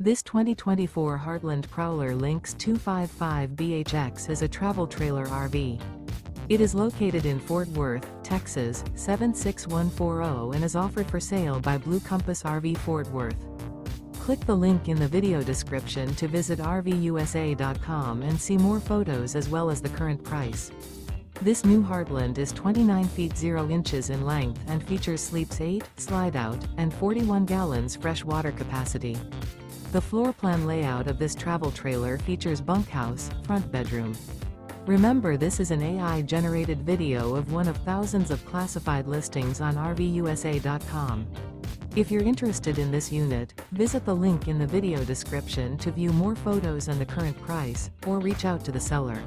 This 2024 Heartland Prowler Lynx 255BHX is a travel trailer RV. It is located in Fort Worth, Texas, 76140 and is offered for sale by Blue Compass RV Fort Worth. Click the link in the video description to visit RVUSA.com and see more photos as well as the current price. This new Heartland is 29 feet 0 inches in length and features sleeps 8, slide-out, and 41 gallons fresh water capacity. The floor plan layout of this travel trailer features bunkhouse, front bedroom. Remember, this is an AI-generated video of one of thousands of classified listings on RVUSA.com. If you're interested in this unit, visit the link in the video description to view more photos and the current price, or reach out to the seller.